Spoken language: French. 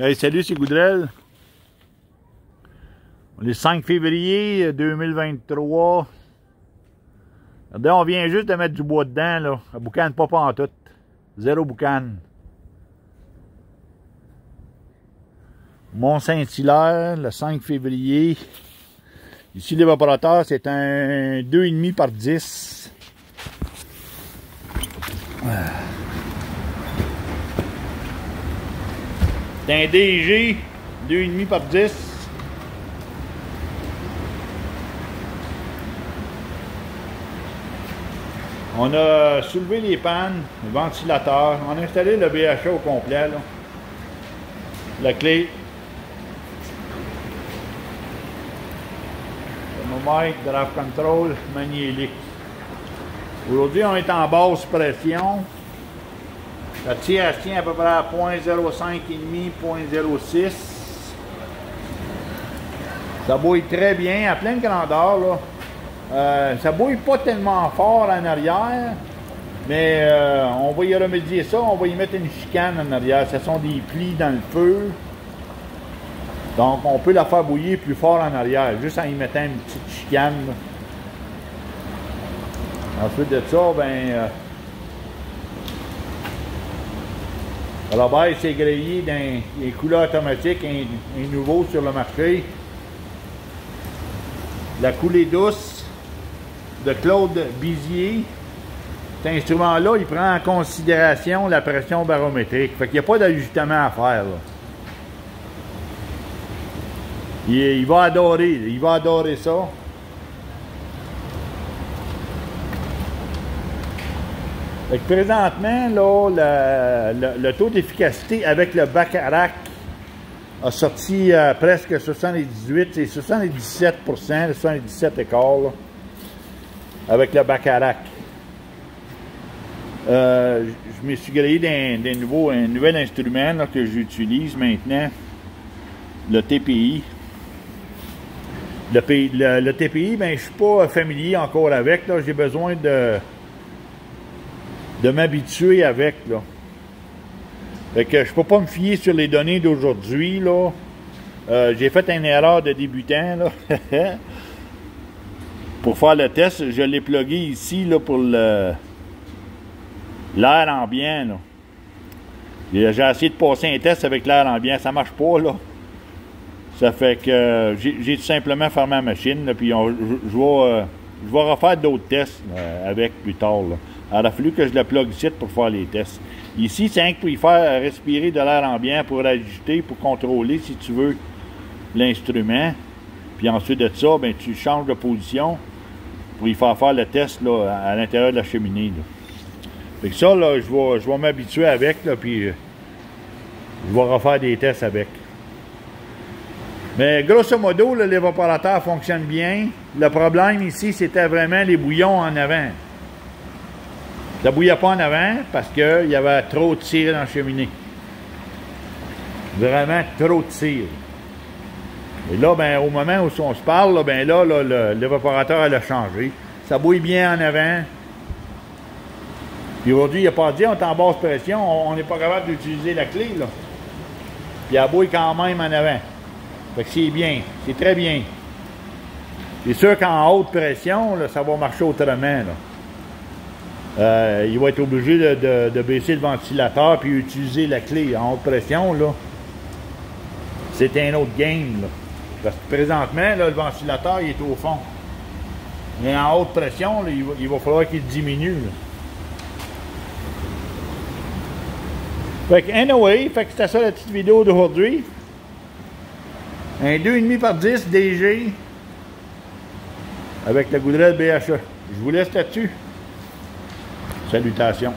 Hey, salut, c'est Goudrel. On est le 5 février 2023. Regardez, on vient juste de mettre du bois dedans, là. La boucane pas en tout. Zéro boucane. Mont-Saint-Hilaire, le 5 février. Ici, l'évaporateur, c'est un 2,5 par 10. C'est un DG 2,5 par 10. On a soulevé les pannes, le ventilateur. On a installé le BHA au complet, là. La clé. Thermomètre, draft control, manuelique. Aujourd'hui, on est en basse pression. La tire tient à peu près à 0.05,5, 0.06. Ça bouille très bien, à pleine grandeur, là. Ça bouille pas tellement fort en arrière, mais on va y remédier ça. On va y mettre une chicane en arrière. Ce sont des plis dans le feu. Donc, on peut la faire bouillir plus fort en arrière, juste en y mettant une petite chicane, là. Ensuite de ça, ben... Robert s'est grillé dans les couleurs automatiques, un nouveau sur le marché. La coulée douce de Claude Bizier. Cet instrument-là, il prend en considération la pression barométrique. Fait qu'il n'y a pas d'ajustement à faire, là. Il va adorer ça. Fait que présentement, là, le taux d'efficacité avec le Bacharach a sorti presque 78, c'est 77%, 77 écarts, là, avec le Bacharach. Je me suis grillé un nouvel instrument là, que j'utilise maintenant, le TPI. Le TPI, ben, je ne suis pas familier encore avec, j'ai besoin de m'habituer avec, là. Fait que je peux pas me fier sur les données d'aujourd'hui, là. J'ai fait une erreur de débutant, là. Pour faire le test, je l'ai plugué ici, là, pour l'air ambiant, là. J'ai essayé de passer un test avec l'air ambiant, ça marche pas, là. Ça fait que j'ai tout simplement fermé la machine, là, puis je vais refaire d'autres tests avec plus tard, là. Alors, il a fallu que je le plug ici pour faire les tests. Ici, c'est un pour y faire respirer de l'air ambiant pour ajuster, pour contrôler, si tu veux, l'instrument. Puis ensuite de ça, ben, tu changes de position pour y faire le test là, à l'intérieur de la cheminée, là. Fait que ça, là, je vais m'habituer avec, là, puis je vais refaire des tests avec. Mais grosso modo, l'évaporateur fonctionne bien. Le problème ici, c'était vraiment les bouillons en avant. Ça ne bouillait pas en avant parce qu'il y avait trop de cire dans la cheminée. Vraiment trop de cire. Et là, ben, au moment où on se parle, là, ben là, l'évaporateur elle a changé. Ça bouille bien en avant. Puis aujourd'hui, il n'a pas dit on est en basse pression, on n'est pas capable d'utiliser la clé, là. Puis elle bouille quand même en avant. Fait que c'est bien, c'est très bien. C'est sûr qu'en haute pression, là, ça va marcher autrement, là. Il va être obligé de baisser le ventilateur puis utiliser la clé en haute pression, là. C'est un autre game, là. Parce que présentement, là, le ventilateur il est au fond. Mais en haute pression, là, il va falloir qu'il diminue, là. Fait que anyway, fait que c'était ça la petite vidéo d'aujourd'hui. Un 2,5 par 10 DG avec le Goudrel BHA. Je vous laisse là-dessus. Salutations.